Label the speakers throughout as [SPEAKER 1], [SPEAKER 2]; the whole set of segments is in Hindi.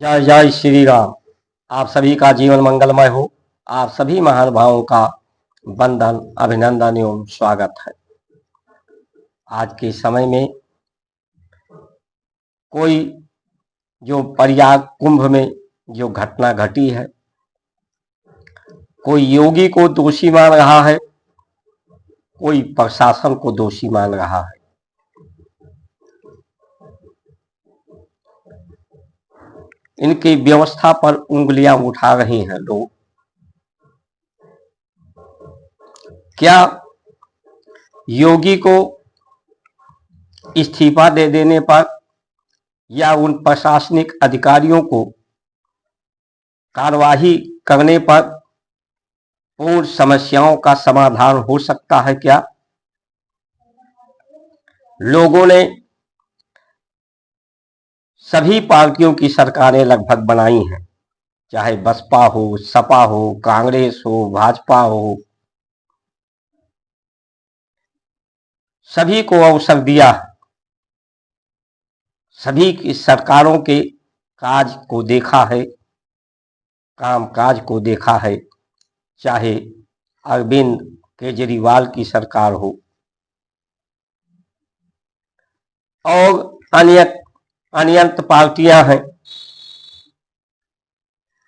[SPEAKER 1] जय जय श्री राम। आप सभी का जीवन मंगलमय हो। आप सभी महानुभावों का वंदन, अभिनंदन एवं स्वागत है। आज के समय में कोई जो प्रयाग कुंभ में जो घटना घटी है, कोई योगी को दोषी मान रहा है, कोई प्रशासन को दोषी मान रहा है। इनकी व्यवस्था पर उंगलियां उठा रहे हैं लोग। क्या योगी को इस्तीफा दे देने पर या उन प्रशासनिक अधिकारियों को कार्यवाही करने पर पूर्ण समस्याओं का समाधान हो सकता है? क्या लोगों ने सभी पार्टियों की सरकारें लगभग बनाई हैं, चाहे बसपा हो, सपा हो, कांग्रेस हो, भाजपा हो, सभी को अवसर दिया है। सभी की सरकारों के काज को देखा है, काम काज को देखा है, चाहे अरविंद केजरीवाल की सरकार हो और अनियंत पार्टियां हैं।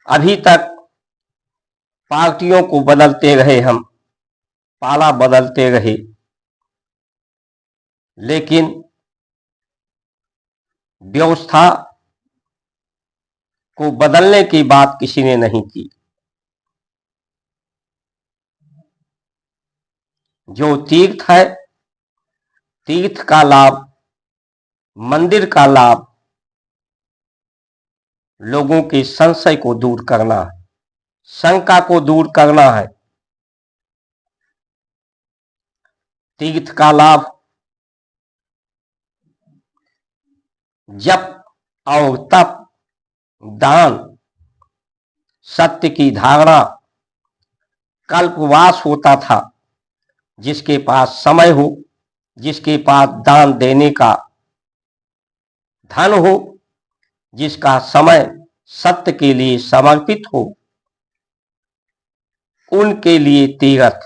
[SPEAKER 1] अभी तक पार्टियों को बदलते रहे हम, पाला बदलते रहे, लेकिन व्यवस्था को बदलने की बात किसी ने नहीं की। जो तीर्थ है, तीर्थ का लाभ, मंदिर का लाभ लोगों के संशय को दूर करना है, शंका को दूर करना है। तीर्थ का लाभ जप और तप, दान, सत्य की धारणा, कल्पवास होता था। जिसके पास समय हो, जिसके पास दान देने का धन हो, जिसका समय सत्य के लिए समर्पित हो, उनके लिए तीर्थ।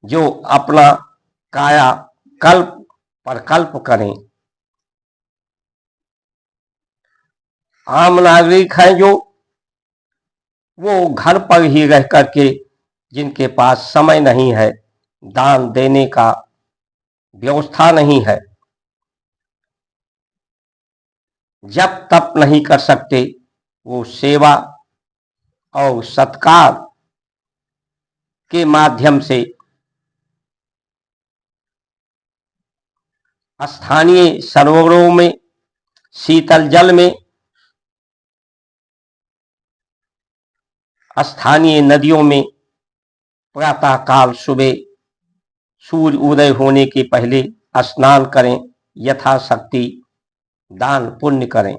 [SPEAKER 1] जो अपना काया कल्प प्रकल्प करें, आम नागरिक हैं जो, वो घर पर ही रह करके, जिनके पास समय नहीं है, दान देने का व्यवस्था नहीं है, जब तप नहीं कर सकते, वो सेवा और सत्कार के माध्यम से स्थानीय सरोवरों में, शीतल जल में, स्थानीय नदियों में प्रातः काल सुबह सूर्य उदय होने के पहले स्नान करें, यथाशक्ति दान पुण्य करें।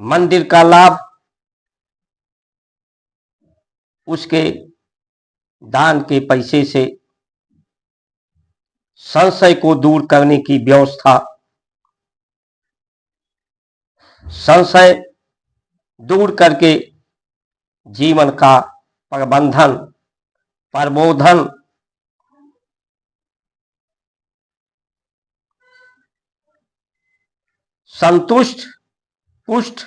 [SPEAKER 1] मंदिर का लाभ उसके दान के पैसे से संशय को दूर करने की व्यवस्था, संशय दूर करके जीवन का प्रबंधन, प्रबोधन, संतुष्ट पुष्ट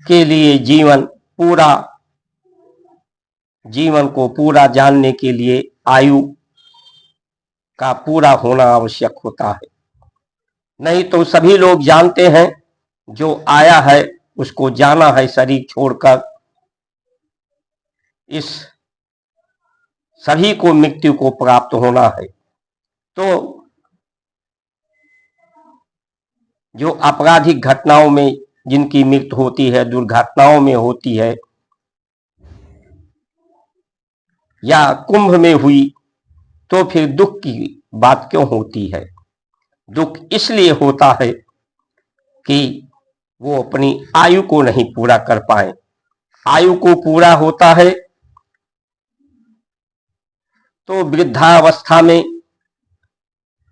[SPEAKER 1] के लिए जीवन को पूरा जानने के लिए आयु का पूरा होना आवश्यक होता है। नहीं तो सभी लोग जानते हैं, जो आया है उसको जाना है शरीर छोड़कर। इस सभी को मृत्यु को प्राप्त होना है। तो जो आपराधिक घटनाओं में जिनकी मृत्यु होती है, दुर्घटनाओं में होती है, या कुंभ में हुई, तो फिर दुख की बात क्यों होती है? दुख इसलिए होता है कि वो अपनी आयु को नहीं पूरा कर पाए, आयु को पूरा होता है तो वृद्धावस्था में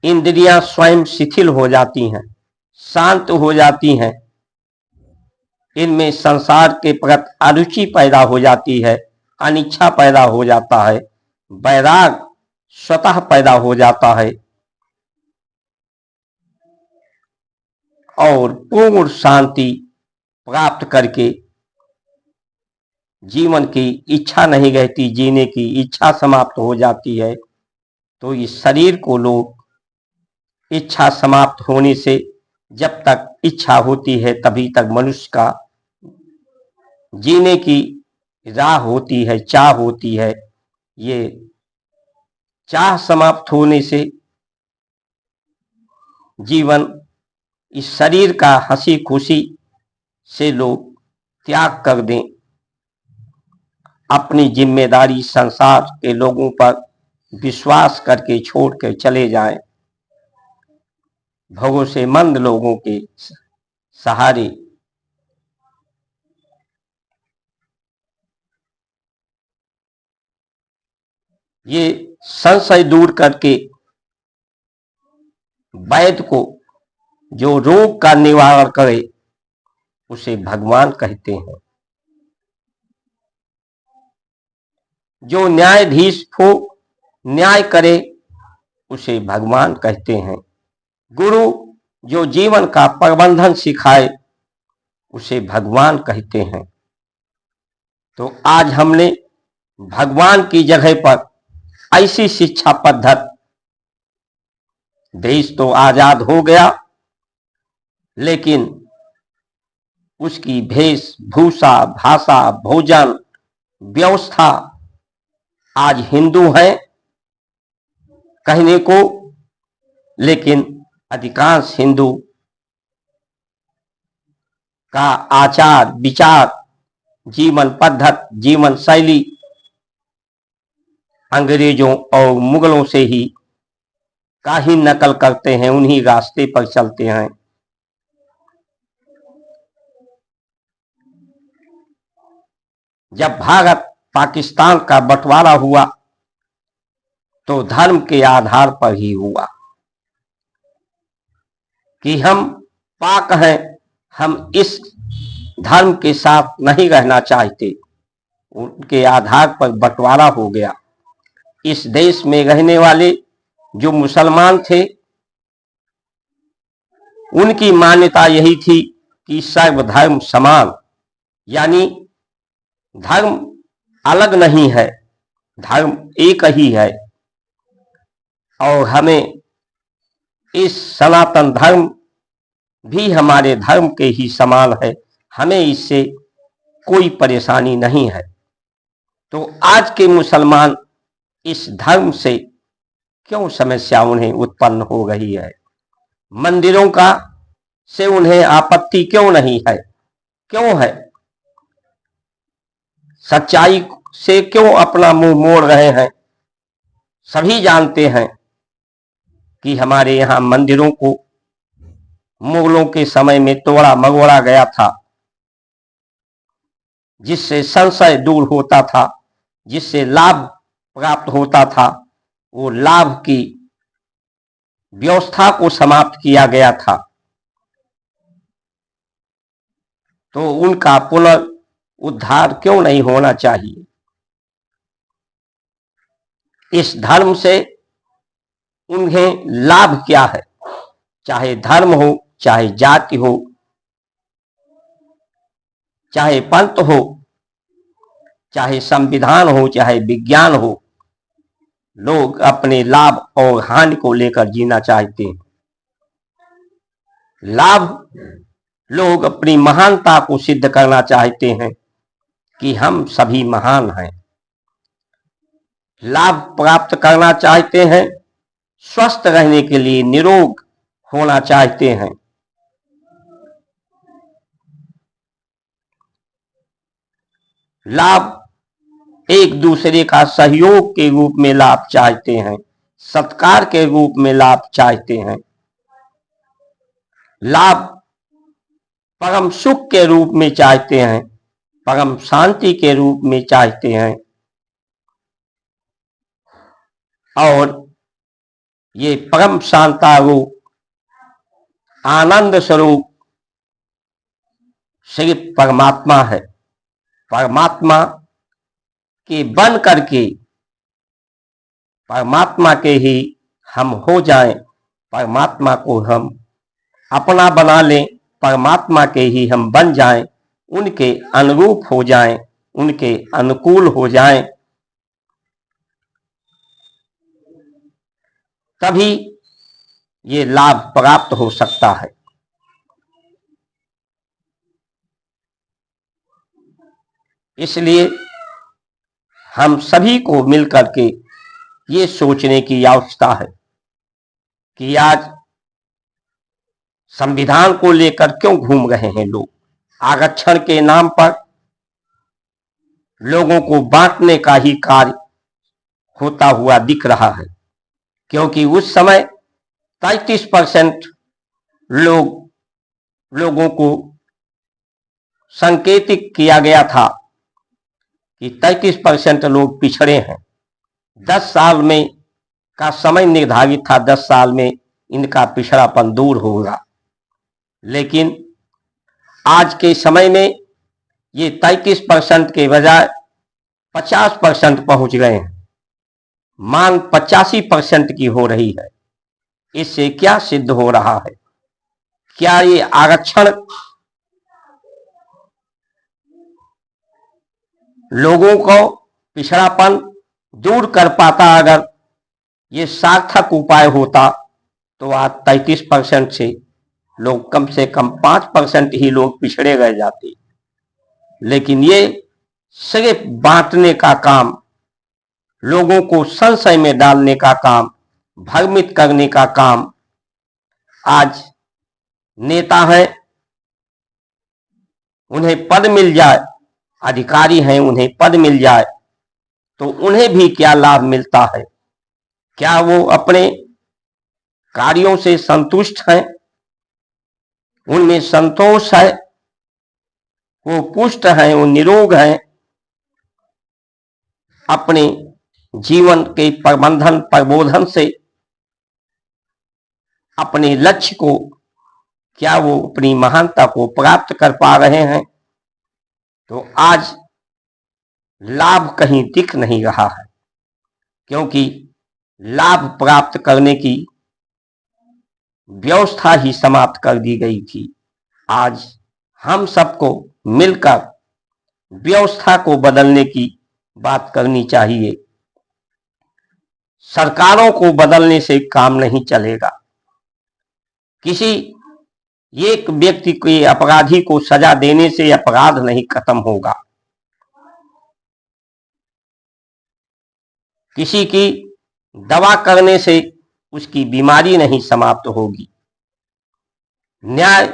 [SPEAKER 1] इंद्रियां स्वयं शिथिल हो जाती हैं, शांत हो जाती हैं, इनमें संसार के प्रति अरुचि पैदा हो जाती है, अनिच्छा पैदा हो जाता है, वैराग स्वतः पैदा हो जाता है और पूर्ण शांति प्राप्त करके जीवन की इच्छा नहीं रहती, जीने की इच्छा समाप्त हो जाती है। तो इस शरीर को लोग इच्छा समाप्त होने से, जब तक इच्छा होती है तभी तक मनुष्य का जीने की राह होती है, चाह होती है। ये चाह समाप्त होने से जीवन इस शरीर का हंसी खुशी से लोग त्याग कर दें, अपनी जिम्मेदारी संसार के लोगों पर विश्वास करके छोड़ कर चले जाएं, भरोसेमंद लोगों के सहारे। ये संशय दूर करके वैद्य को जो रोग का निवारण करे उसे भगवान कहते हैं। जो न्यायाधीश को न्याय करे उसे भगवान कहते हैं। गुरु जो जीवन का प्रबंधन सिखाए उसे भगवान कहते हैं। तो आज हमने भगवान की जगह पर ऐसी शिक्षा पद्धति, देश तो आजाद हो गया लेकिन उसकी वेशभूषा, भाषा, भोजन, व्यवस्था आज हिंदू हैं कहने को, लेकिन अधिकांश हिंदू का आचार विचार, जीवन पद्धति, जीवन शैली अंग्रेजों और मुगलों से ही का ही नकल करते हैं, उन्हीं रास्ते पर चलते हैं। जब भारत पाकिस्तान का बंटवारा हुआ तो धर्म के आधार पर ही हुआ कि हम पाक हैं, हम इस धर्म के साथ नहीं रहना चाहते, उनके आधार पर बंटवारा हो गया। इस देश में रहने वाले जो मुसलमान थे उनकी मान्यता यही थी कि सर्वधर्म समान, यानी धर्म अलग नहीं है, धर्म एक ही है और हमें इस सनातन धर्म भी हमारे धर्म के ही समान है, हमें इससे कोई परेशानी नहीं है। तो आज के मुसलमान इस धर्म से क्यों समस्या उन्हें उत्पन्न हो रही है? मंदिरों का से उन्हें आपत्ति क्यों नहीं है? क्यों है? सच्चाई से क्यों अपना मुंह मोड़ रहे हैं? सभी जानते हैं कि हमारे यहाँ मंदिरों को मुगलों के समय में तोड़ा मरोड़ा गया था, जिससे संशय दूर होता था, जिससे लाभ प्राप्त होता था, वो लाभ की व्यवस्था को समाप्त किया गया था। तो उनका पुनरुद्धार क्यों नहीं होना चाहिए? इस धर्म से उन्हें लाभ क्या है? चाहे धर्म हो, चाहे जाति हो, चाहे पंथ हो, चाहे संविधान हो, चाहे विज्ञान हो, लोग अपने लाभ और हानि को लेकर जीना चाहते हैं। लाभ, लोग अपनी महानता को सिद्ध करना चाहते हैं कि हम सभी महान हैं। लाभ प्राप्त करना चाहते हैं, स्वस्थ रहने के लिए निरोग होना चाहते हैं। लाभ एक दूसरे का सहयोग के रूप में लाभ चाहते हैं, सत्कार के रूप में लाभ चाहते हैं। लाभ परम सुख के रूप में चाहते हैं, परम शांति के रूप में चाहते हैं और ये परम शांता रूप, आनंद स्वरूप सिर्फ परमात्मा है। परमात्मा के बन करके परमात्मा के ही हम हो जाएं, परमात्मा को हम अपना बना लें, परमात्मा के ही हम बन जाएं, उनके अनुरूप हो जाएं, उनके अनुकूल हो जाएं, तभी ये लाभ प्राप्त हो सकता है। इसलिए हम सभी को मिलकर के ये सोचने की आवश्यकता है कि आज संविधान को लेकर क्यों घूम रहे हैं लोग। आरक्षण के नाम पर लोगों को बांटने का ही कार्य होता हुआ दिख रहा है, क्योंकि उस समय 33% लोगों को संकेतित किया गया था कि 33% लोग पिछड़े हैं। 10 साल में का समय निर्धारित था, 10 साल में इनका पिछड़ापन दूर होगा। लेकिन आज के समय में ये 33% के बजाय 50% पहुंच गए हैं। मांग 85% की हो रही है। इससे क्या सिद्ध हो रहा है? क्या ये आरक्षण लोगों को पिछड़ापन दूर कर पाता? अगर ये सार्थक उपाय होता तो आज 33% से लोग कम से कम 5% ही लोग पिछड़े रह जाते। लेकिन ये सिर्फ बांटने का काम, लोगों को संशय में डालने का काम, भ्रमित करने का काम आज नेता हैं, उन्हें पद मिल जाए, अधिकारी हैं, उन्हें पद मिल जाए तो उन्हें भी क्या लाभ मिलता है? क्या वो अपने कार्यों से संतुष्ट हैं? उनमें संतोष है? वो पुष्ट हैं, वो निरोग हैं? अपने जीवन के प्रबंधन प्रबोधन से अपने लक्ष्य को क्या वो अपनी महानता को प्राप्त कर पा रहे हैं? तो आज लाभ कहीं दिख नहीं रहा है, क्योंकि लाभ प्राप्त करने की व्यवस्था ही समाप्त कर दी गई थी। आज हम सबको मिलकर व्यवस्था को बदलने की बात करनी चाहिए। सरकारों को बदलने से काम नहीं चलेगा। किसी एक व्यक्ति के अपराधी को सजा देने से अपराध नहीं खत्म होगा। किसी की दवा करने से उसकी बीमारी नहीं समाप्त होगी। न्याय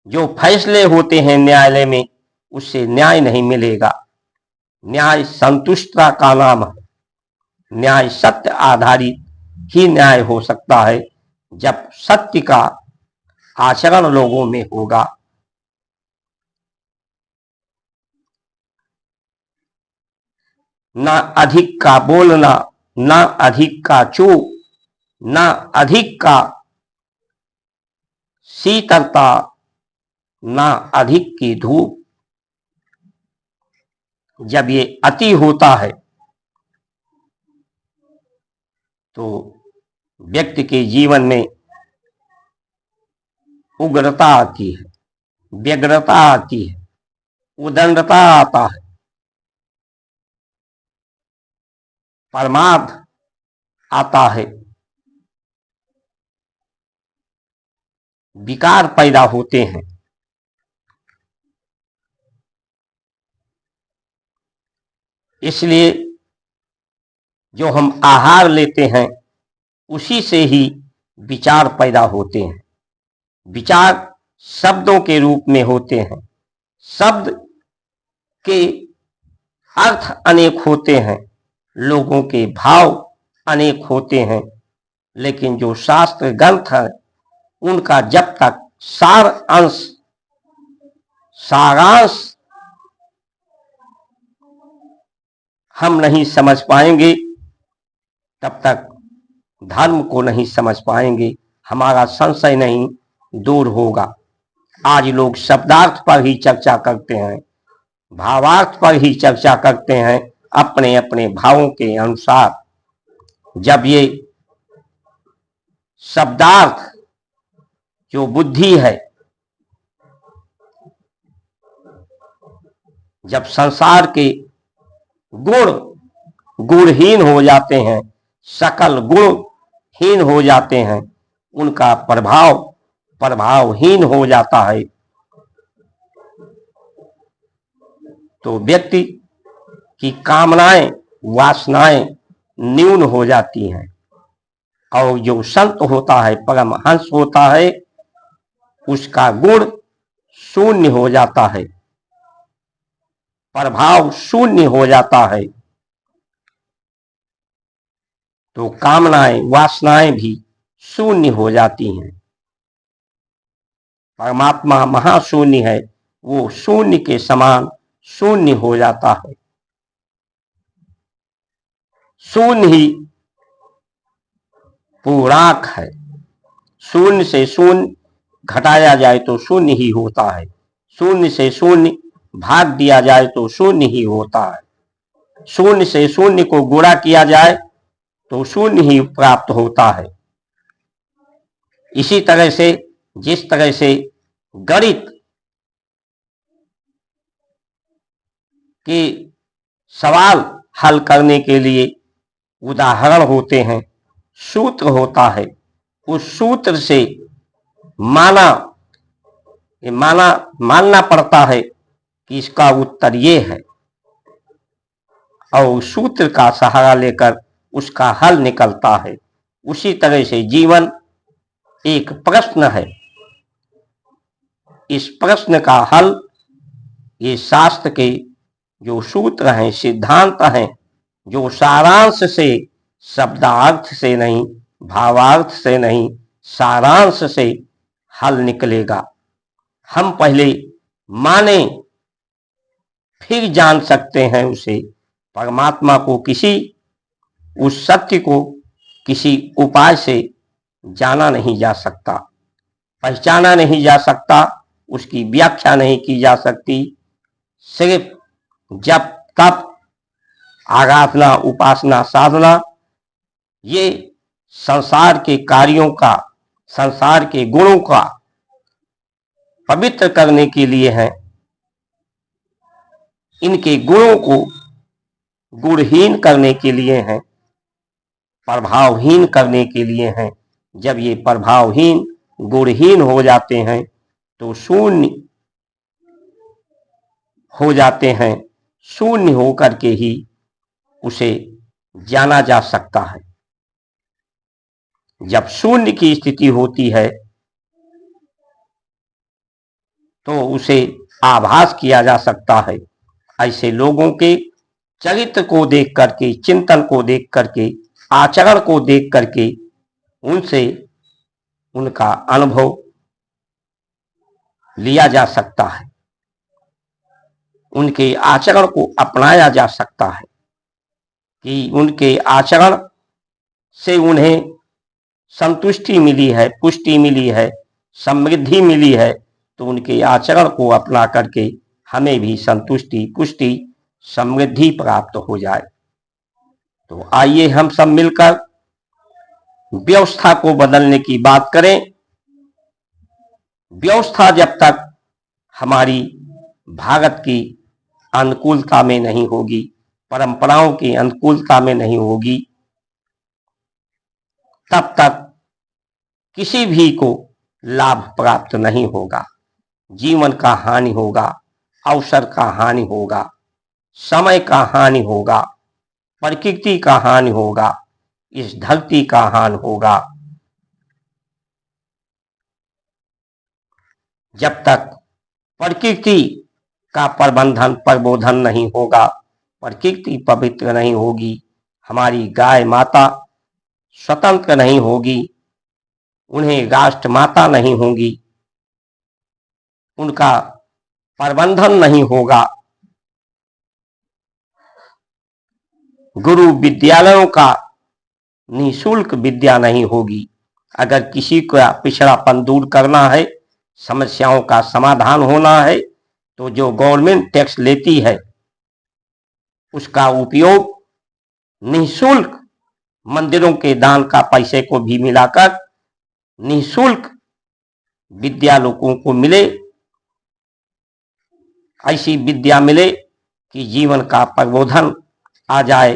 [SPEAKER 1] जो फैसले होते हैं न्यायालय में, उससे न्याय नहीं मिलेगा। न्याय संतुष्टता का नाम है। न्याय सत्य आधारित ही न्याय हो सकता है, जब सत्य का आचरण लोगों में होगा। ना अधिक का बोलना, ना अधिक का चूप, ना अधिक का शीतलता, ना अधिक की धूप। जब ये अति होता है तो व्यक्ति के जीवन में उग्रता आती है, व्यग्रता आती है, उदंडता आता है, परमार्थ आता है, विकार पैदा होते हैं। इसलिए जो हम आहार लेते हैं उसी से ही विचार पैदा होते हैं। विचार शब्दों के रूप में होते हैं। शब्द के अर्थ अनेक होते हैं, लोगों के भाव अनेक होते हैं, लेकिन जो शास्त्र ग्रंथ है उनका जब तक सारांश हम नहीं समझ पाएंगे तब तक धर्म को नहीं समझ पाएंगे, हमारा संशय नहीं दूर होगा। आज लोग शब्दार्थ पर ही चर्चा करते हैं, भावार्थ पर ही चर्चा करते हैं, अपने अपने भावों के अनुसार। जब ये शब्दार्थ जो बुद्धि है, जब संसार के गुण गुणहीन हो जाते हैं, सकल गुणहीन हो जाते हैं, उनका प्रभावहीन हो जाता है, तो व्यक्ति की कामनाएं वासनाएं न्यून हो जाती हैं। और जो संत होता है, परमहंस होता है, उसका गुण शून्य हो जाता है, प्रभाव शून्य हो जाता है, तो कामनाएं वासनाएं भी शून्य हो जाती हैं। परमात्मा महाशून्य है, वो शून्य के समान शून्य हो जाता है। शून्य ही पूर्णांक है, शून्य से शून्य घटाया जाए तो शून्य ही होता है, शून्य से शून्य भाग दिया जाए तो शून्य ही होता है, शून्य से शून्य को गुणा किया जाए तो शून्य ही प्राप्त होता है। इसी तरह से जिस तरह से गणित के सवाल हल करने के लिए उदाहरण होते हैं, सूत्र होता है, उस सूत्र से मानना पड़ता है कि इसका उत्तर ये है, और सूत्र का सहारा लेकर उसका हल निकलता है। उसी तरह से जीवन एक प्रश्न है, इस प्रश्न का हल ये शास्त्र के जो सूत्र हैं, सिद्धांत हैं, जो सारांश से, शब्दार्थ से नहीं, भावार्थ से नहीं, सारांश से हल निकलेगा। हम पहले माने फिर जान सकते हैं उसे। परमात्मा को किसी उस सत्य को किसी उपाय से जाना नहीं जा सकता, पहचाना नहीं जा सकता, उसकी व्याख्या नहीं की जा सकती। सिर्फ जब तप आराधना उपासना साधना ये संसार के कार्यों का, संसार के गुणों का पवित्र करने के लिए है, इनके गुणों को गुणहीन करने के लिए हैं, प्रभावहीन करने के लिए हैं। जब ये प्रभावहीन गुणहीन हो जाते हैं तो शून्य हो जाते हैं, शून्य होकर के ही उसे जाना जा सकता है। जब शून्य की स्थिति होती है तो उसे आभास किया जा सकता है। ऐसे लोगों के चरित्र को देख करके, चिंतन को देख करके, आचरण को देख करके उनसे उनका अनुभव लिया जा सकता है, उनके आचरण को अपनाया जा सकता है कि उनके आचरण से उन्हें संतुष्टि मिली है, पुष्टि मिली है, समृद्धि मिली है, तो उनके आचरण को अपना करके हमें भी संतुष्टि, पुष्टि, समृद्धि प्राप्त हो जाए। तो आइए हम सब मिलकर व्यवस्था को बदलने की बात करें। व्यवस्था जब तक हमारी भारत की अनुकूलता में नहीं होगी, परंपराओं की अनुकूलता में नहीं होगी, तब तक किसी भी को लाभ प्राप्त नहीं होगा। जीवन का हानि होगा, अवसर का हानि होगा, समय का हानि होगा, प्रकृति का हानि होगा, इस धरती का हानि होगा। जब तक प्रकृति का प्रबोधन नहीं होगा, प्रकृति पवित्र नहीं होगी, हमारी गाय माता स्वतंत्र नहीं होगी, उन्हें राष्ट्र माता नहीं होगी, उनका प्रबंधन नहीं होगा, गुरु विद्यालयों का निःशुल्क विद्या नहीं होगी। अगर किसी का पिछड़ापन दूर करना है, समस्याओं का समाधान होना है, तो जो गवर्नमेंट टैक्स लेती है उसका उपयोग निःशुल्क मंदिरों के दान का पैसे को भी मिलाकर निःशुल्क विद्या लोगों को मिले, ऐसी विद्या मिले कि जीवन का प्रबोधन आ जाए,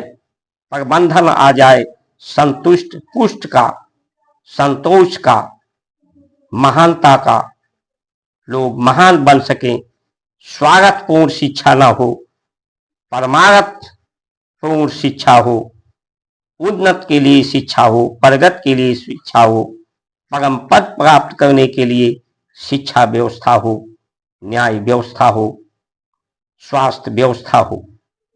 [SPEAKER 1] प्रबंधन आ जाए, संतुष्ट पुष्ट का, संतोष का, महानता का, लोग महान बन सकें। स्वागतपूर्ण शिक्षा ना हो, परमार्थ पूर्ण शिक्षा हो, उन्नत के लिए शिक्षा हो, प्रगति के लिए शिक्षा हो, परम पद प्राप्त करने के लिए शिक्षा व्यवस्था हो, न्याय व्यवस्था हो, स्वास्थ्य व्यवस्था हो।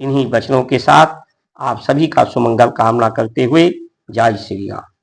[SPEAKER 1] इन्हीं वचनों के साथ आप सभी का सुमंगल कामना करते हुए जय श्री राम।